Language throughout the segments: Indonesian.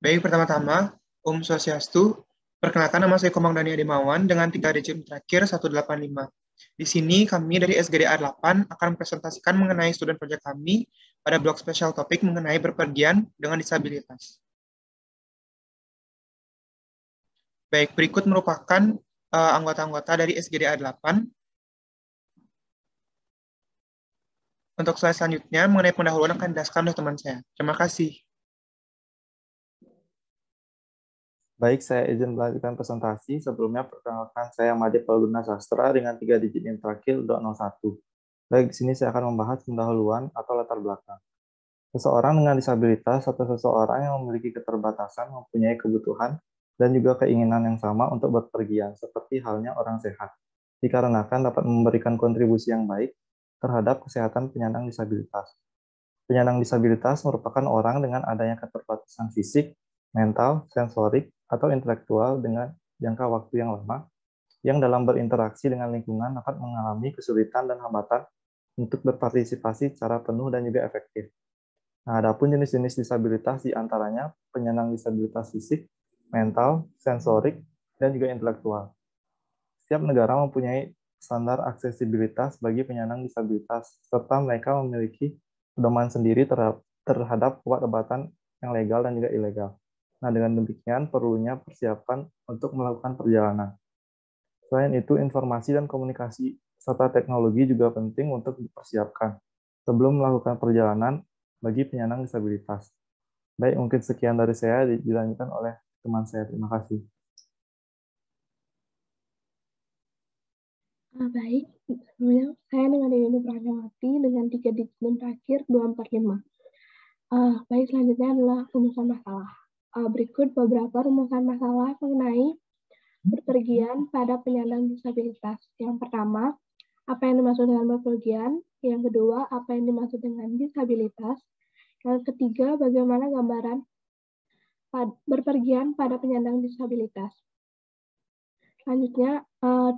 Baik, pertama-tama, Om Swastiastu. Perkenalkan, nama saya Komang Dani Adimawan dengan 3 digit terakhir 185. Di sini kami dari SGDA 8 akan mempresentasikan mengenai student project kami pada blog spesial topik mengenai berpergian dengan disabilitas. Baik, berikut merupakan anggota-anggota dari SGDA 8. Untuk slide selanjutnya mengenai pendahuluan akan didasarkan oleh teman saya. Terima kasih. Baik, saya izin melanjutkan presentasi. Sebelumnya, perkenalkan saya Made Palguna Sastra dengan 3 digit yang terakhir 201. Baik, di sini saya akan membahas pendahuluan atau latar belakang. Seseorang dengan disabilitas atau seseorang yang memiliki keterbatasan mempunyai kebutuhan dan juga keinginan yang sama untuk berpergian, seperti halnya orang sehat, dikarenakan dapat memberikan kontribusi yang baik terhadap kesehatan penyandang disabilitas. Penyandang disabilitas merupakan orang dengan adanya keterbatasan fisik, mental, sensorik, atau intelektual dengan jangka waktu yang lama, yang dalam berinteraksi dengan lingkungan dapat mengalami kesulitan dan hambatan untuk berpartisipasi secara penuh dan juga efektif. Nah, adapun jenis-jenis disabilitas diantaranya penyandang disabilitas fisik, mental, sensorik, dan juga intelektual. Setiap negara mempunyai standar aksesibilitas bagi penyandang disabilitas, serta mereka memiliki pedoman sendiri terhadap obat-obatan yang legal dan juga ilegal. Nah, dengan demikian perlunya persiapan untuk melakukan perjalanan. Selain itu, informasi dan komunikasi serta teknologi juga penting untuk dipersiapkan sebelum melakukan perjalanan bagi penyandang disabilitas. Baik, mungkin sekian dari saya, dilanjutkan oleh teman saya. Terima kasih. Baik, sebelumnya saya dengan Yuni Pranawati dengan 3 digit terakhir 245. Baik, selanjutnya adalah rumusan masalah. Berikut beberapa rumusan masalah mengenai berpergian pada penyandang disabilitas. Yang pertama, apa yang dimaksud dengan berpergian? Yang kedua, apa yang dimaksud dengan disabilitas? Yang ketiga, bagaimana gambaran berpergian pada penyandang disabilitas? Selanjutnya,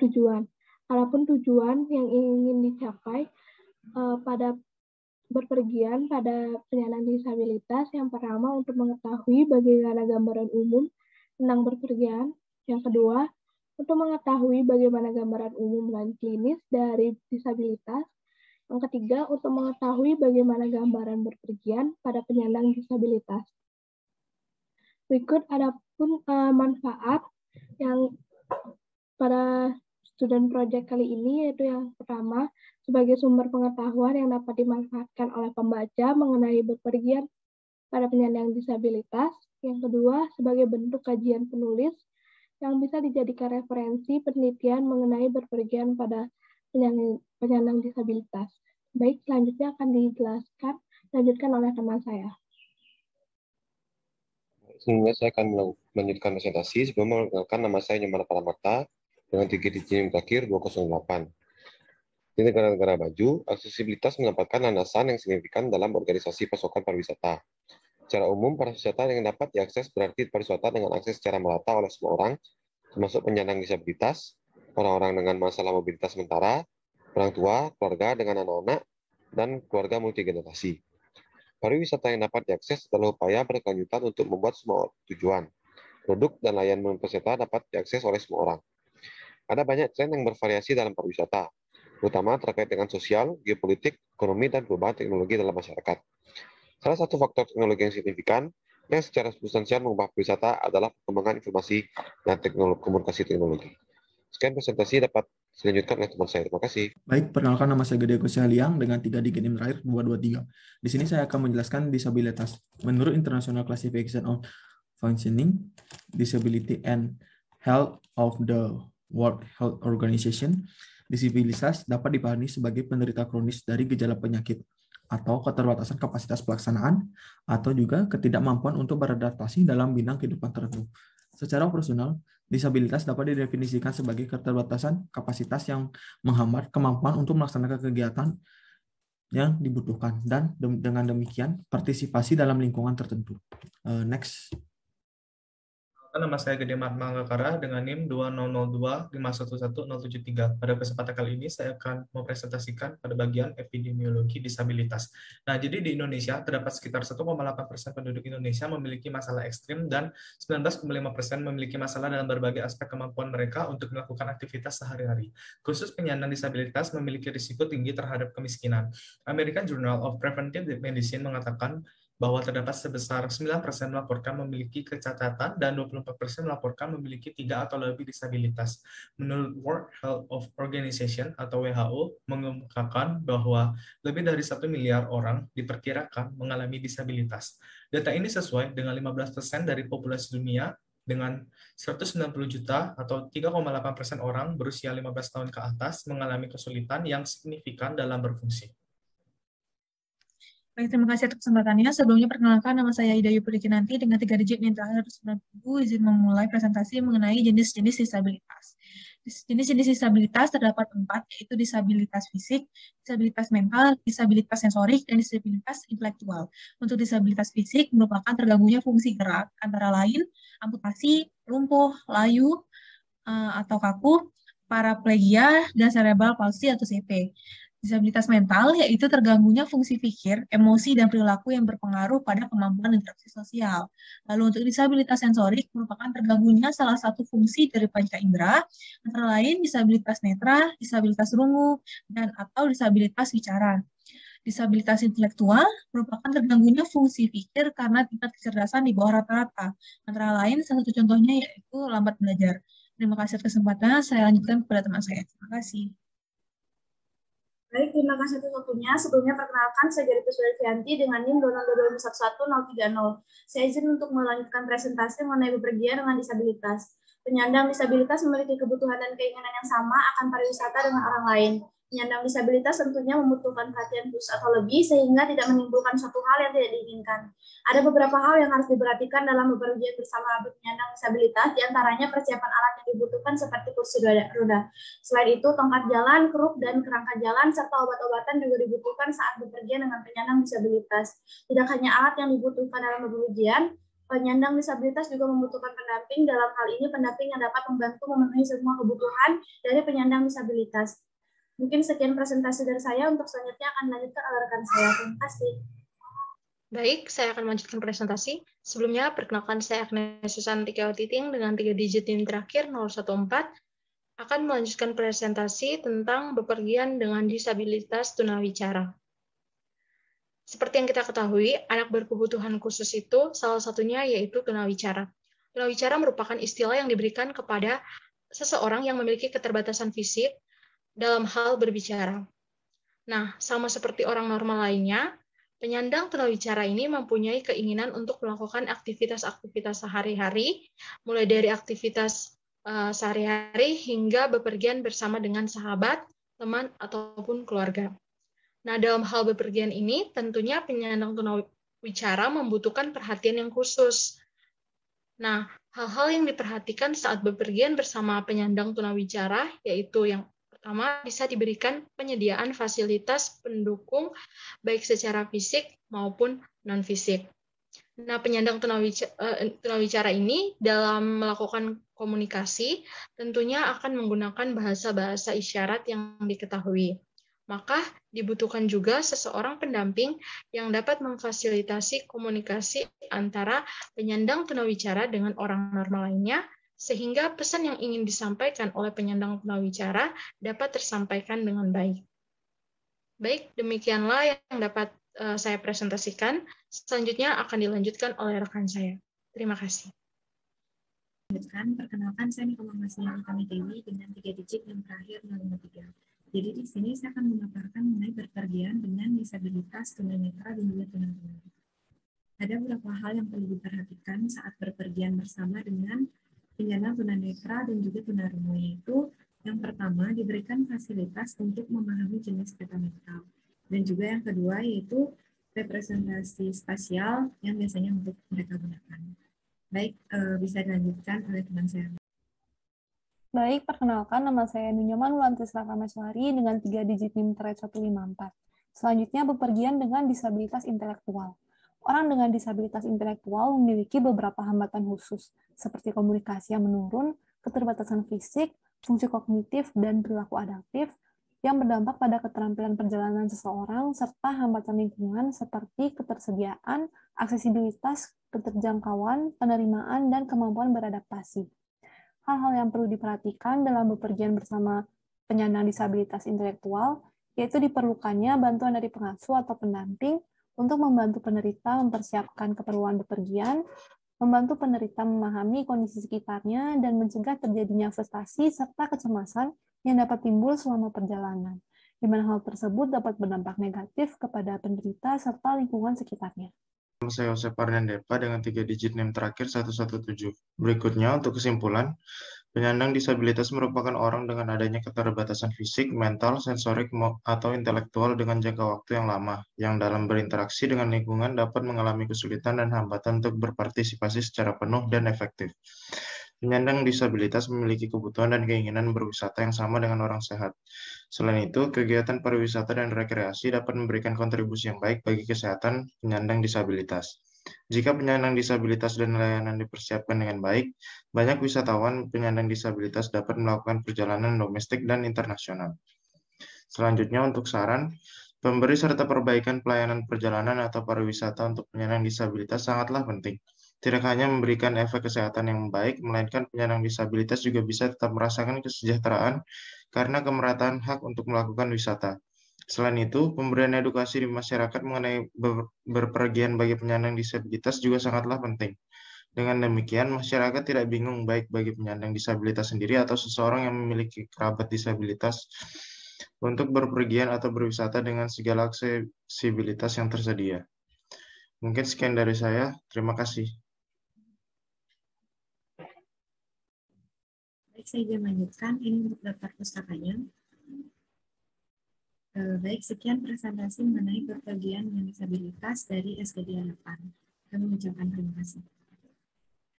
tujuan. Adapun tujuan yang ingin dicapai pada berpergian pada penyandang disabilitas, yang pertama untuk mengetahui bagaimana gambaran umum tentang berpergian. Yang kedua, untuk mengetahui bagaimana gambaran umum dan klinis dari disabilitas. Yang ketiga, untuk mengetahui bagaimana gambaran berpergian pada penyandang disabilitas. Berikut adapun manfaat yang pada student project kali ini, yaitu yang pertama, sebagai sumber pengetahuan yang dapat dimanfaatkan oleh pembaca mengenai berpergian pada penyandang disabilitas. Yang kedua, sebagai bentuk kajian penulis yang bisa dijadikan referensi penelitian mengenai berpergian pada penyandang disabilitas. Baik, selanjutnya akan dilanjutkan oleh teman saya. Sebelumnya saya akan melanjutkan presentasi. Sebelum mengenalkan, nama saya Nyoman Paramakta dengan 3 digit yang terakhir 208. Di negara-negara maju, aksesibilitas mendapatkan landasan yang signifikan dalam organisasi pasokan pariwisata. Secara umum, pariwisata yang dapat diakses berarti pariwisata dengan akses secara merata oleh semua orang, termasuk penyandang disabilitas, orang-orang dengan masalah mobilitas sementara, orang tua, keluarga dengan anak-anak, dan keluarga multigenerasi. Pariwisata yang dapat diakses adalah upaya berkelanjutan untuk membuat semua tujuan, produk, dan layanan pariwisata dapat diakses oleh semua orang. Ada banyak tren yang bervariasi dalam pariwisata, terutama terkait dengan sosial, geopolitik, ekonomi, dan perubahan teknologi dalam masyarakat. Salah satu faktor teknologi yang signifikan yang secara substansial mengubah pariwisata adalah perkembangan informasi dan komunikasi teknologi. Sekian presentasi dapat dilanjutkan oleh teman saya. Terima kasih. Baik, perkenalkan nama saya Gede Kusaliang dengan 3 digit yang terakhir 223. Di sini saya akan menjelaskan disabilitas. Menurut International Classification of Functioning, Disability and Health of the World Health Organization, disabilitas dapat dipahami sebagai penderita kronis dari gejala penyakit atau keterbatasan kapasitas pelaksanaan atau juga ketidakmampuan untuk beradaptasi dalam bidang kehidupan tertentu. Secara operasional, disabilitas dapat didefinisikan sebagai keterbatasan kapasitas yang menghambat kemampuan untuk melaksanakan kegiatan yang dibutuhkan dan dengan demikian partisipasi dalam lingkungan tertentu. Next. Nama saya Gede Manggakara dengan NIM 2002511073. Pada kesempatan kali ini saya akan mempresentasikan pada bagian epidemiologi disabilitas. Nah, jadi di Indonesia terdapat sekitar 1,8% penduduk Indonesia memiliki masalah ekstrim dan 19,5% memiliki masalah dalam berbagai aspek kemampuan mereka untuk melakukan aktivitas sehari-hari. Khusus penyandang disabilitas memiliki risiko tinggi terhadap kemiskinan. American Journal of Preventive Medicine mengatakan bahwa terdapat sebesar 9% melaporkan memiliki kecacatan dan 24% melaporkan memiliki 3 atau lebih disabilitas. Menurut World Health Organization atau WHO mengemukakan bahwa lebih dari 1 miliar orang diperkirakan mengalami disabilitas. Data ini sesuai dengan 15% dari populasi dunia dengan 190 juta atau 3,8% orang berusia 15 tahun ke atas mengalami kesulitan yang signifikan dalam berfungsi. Baik, terima kasih atas kesempatannya. Sebelumnya perkenalkan, nama saya Ida Yuprikinanti dengan 3 digit NIM terakhir 90. Izin memulai presentasi mengenai jenis-jenis disabilitas. Jenis-jenis disabilitas terdapat 4, yaitu disabilitas fisik, disabilitas mental, disabilitas sensorik, dan disabilitas intelektual. Untuk disabilitas fisik merupakan terganggunya fungsi gerak, antara lain amputasi, lumpuh, layu, atau kaku, paraplegia, dan cerebral palsy atau CP. Disabilitas mental yaitu terganggunya fungsi pikir, emosi, dan perilaku yang berpengaruh pada kemampuan interaksi sosial. Lalu untuk disabilitas sensorik merupakan terganggunya salah satu fungsi dari panca indera, antara lain disabilitas netra, disabilitas rungu, dan atau disabilitas bicara. Disabilitas intelektual merupakan terganggunya fungsi pikir karena tingkat kecerdasan di bawah rata-rata. Antara lain, salah satu contohnya yaitu lambat belajar. Terima kasih atas kesempatannya. Saya lanjutkan kepada teman saya. Terima kasih. Baik, terima kasih atas waktunya. Sebelumnya perkenalkan, saya Jarita Sudarvianti dengan NIM 20211030. Saya izin untuk melanjutkan presentasi mengenai bepergian dengan disabilitas. Penyandang disabilitas memiliki kebutuhan dan keinginan yang sama akan pariwisata dengan orang lain. Penyandang disabilitas tentunya membutuhkan perhatian khusus atau lebih sehingga tidak menimbulkan suatu hal yang tidak diinginkan. Ada beberapa hal yang harus diperhatikan dalam bepergian bersama penyandang disabilitas, diantaranya persiapan alat yang dibutuhkan seperti kursi roda. Selain itu, tongkat jalan, kruk, dan kerangka jalan, serta obat-obatan juga dibutuhkan saat bepergian dengan penyandang disabilitas. Tidak hanya alat yang dibutuhkan dalam bepergian, penyandang disabilitas juga membutuhkan pendamping. Dalam hal ini, pendamping yang dapat membantu memenuhi semua kebutuhan dari penyandang disabilitas. Mungkin sekian presentasi dari saya. Untuk selanjutnya akan dilanjutkan oleh rekan saya. Terima kasih. Baik, saya akan melanjutkan presentasi. Sebelumnya, perkenalkan saya Agnes Susanti Titing dengan 3 digit NIM terakhir 014, akan melanjutkan presentasi tentang bepergian dengan disabilitas tunawicara. Seperti yang kita ketahui, anak berkebutuhan khusus itu salah satunya yaitu tunawicara. Tunawicara merupakan istilah yang diberikan kepada seseorang yang memiliki keterbatasan fisik dalam hal berbicara. Nah, sama seperti orang normal lainnya, penyandang tunawicara ini mempunyai keinginan untuk melakukan aktivitas-aktivitas sehari-hari, mulai dari aktivitas sehari-hari hingga bepergian bersama dengan sahabat, teman, ataupun keluarga. Nah, dalam hal bepergian ini, tentunya penyandang tunawicara membutuhkan perhatian yang khusus. Nah, hal-hal yang diperhatikan saat bepergian bersama penyandang tunawicara, yaitu yang pertama, bisa diberikan penyediaan fasilitas pendukung baik secara fisik maupun non-fisik. Nah, penyandang tunawicara ini dalam melakukan komunikasi tentunya akan menggunakan bahasa-bahasa isyarat yang diketahui. Maka dibutuhkan juga seseorang pendamping yang dapat memfasilitasi komunikasi antara penyandang tunawicara dengan orang normal lainnya, sehingga pesan yang ingin disampaikan oleh penyandang tunawicara dapat tersampaikan dengan baik. Baik, demikianlah yang dapat saya presentasikan. Selanjutnya akan dilanjutkan oleh rekan saya. Terima kasih. Perkenalkan, saya Niko Masliani Dewi dengan 3 digit yang terakhir 053. Jadi di sini saya akan memaparkan mengenai bepergian dengan disabilitas tunanetra dan juga tunarungu. Ada beberapa hal yang perlu diperhatikan saat bepergian bersama dengan penyandang tunanetra dan juga tunarungu, yaitu yang pertama diberikan fasilitas untuk memahami jenis peta mental, dan juga yang kedua yaitu representasi spasial yang biasanya untuk mereka gunakan. Baik, bisa dilanjutkan oleh teman saya. Baik, perkenalkan nama saya Nunyaman Wulantis Rakameswari dengan 3 digit NIM 154. Selanjutnya bepergian dengan disabilitas intelektual. Orang dengan disabilitas intelektual memiliki beberapa hambatan khusus, seperti komunikasi yang menurun, keterbatasan fisik, fungsi kognitif, dan perilaku adaptif, yang berdampak pada keterampilan perjalanan seseorang, serta hambatan lingkungan seperti ketersediaan, aksesibilitas, keterjangkauan, penerimaan, dan kemampuan beradaptasi. Hal-hal yang perlu diperhatikan dalam bepergian bersama penyandang disabilitas intelektual, yaitu diperlukannya bantuan dari pengasuh atau pendamping untuk membantu penderita mempersiapkan keperluan bepergian, membantu penderita memahami kondisi sekitarnya, dan mencegah terjadinya frustasi serta kecemasan yang dapat timbul selama perjalanan, di mana hal tersebut dapat berdampak negatif kepada penderita serta lingkungan sekitarnya. Saya Josep Arnandepa dengan 3 digit NIM terakhir 117. Berikutnya untuk kesimpulan, penyandang disabilitas merupakan orang dengan adanya keterbatasan fisik, mental, sensorik, atau intelektual dengan jangka waktu yang lama, yang dalam berinteraksi dengan lingkungan dapat mengalami kesulitan dan hambatan untuk berpartisipasi secara penuh dan efektif. Penyandang disabilitas memiliki kebutuhan dan keinginan berwisata yang sama dengan orang sehat. Selain itu, kegiatan pariwisata dan rekreasi dapat memberikan kontribusi yang baik bagi kesehatan penyandang disabilitas. Jika penyandang disabilitas dan layanan dipersiapkan dengan baik, banyak wisatawan penyandang disabilitas dapat melakukan perjalanan domestik dan internasional. Selanjutnya untuk saran, pemberi serta perbaikan pelayanan perjalanan atau pariwisata untuk penyandang disabilitas sangatlah penting. Tidak hanya memberikan efek kesehatan yang baik, melainkan penyandang disabilitas juga bisa tetap merasakan kesejahteraan karena kemerataan hak untuk melakukan wisata. Selain itu, pemberian edukasi di masyarakat mengenai berpergian bagi penyandang disabilitas juga sangatlah penting. Dengan demikian, masyarakat tidak bingung baik bagi penyandang disabilitas sendiri atau seseorang yang memiliki kerabat disabilitas untuk berpergian atau berwisata dengan segala aksesibilitas yang tersedia. Mungkin sekian dari saya. Terima kasih. Baik, saya izin lanjutkan. Ini untuk daftar pustakanya. Baik, sekian presentasi mengenai berpergian dengan disabilitas dari SGD 8. Kami mengucapkan terima kasih.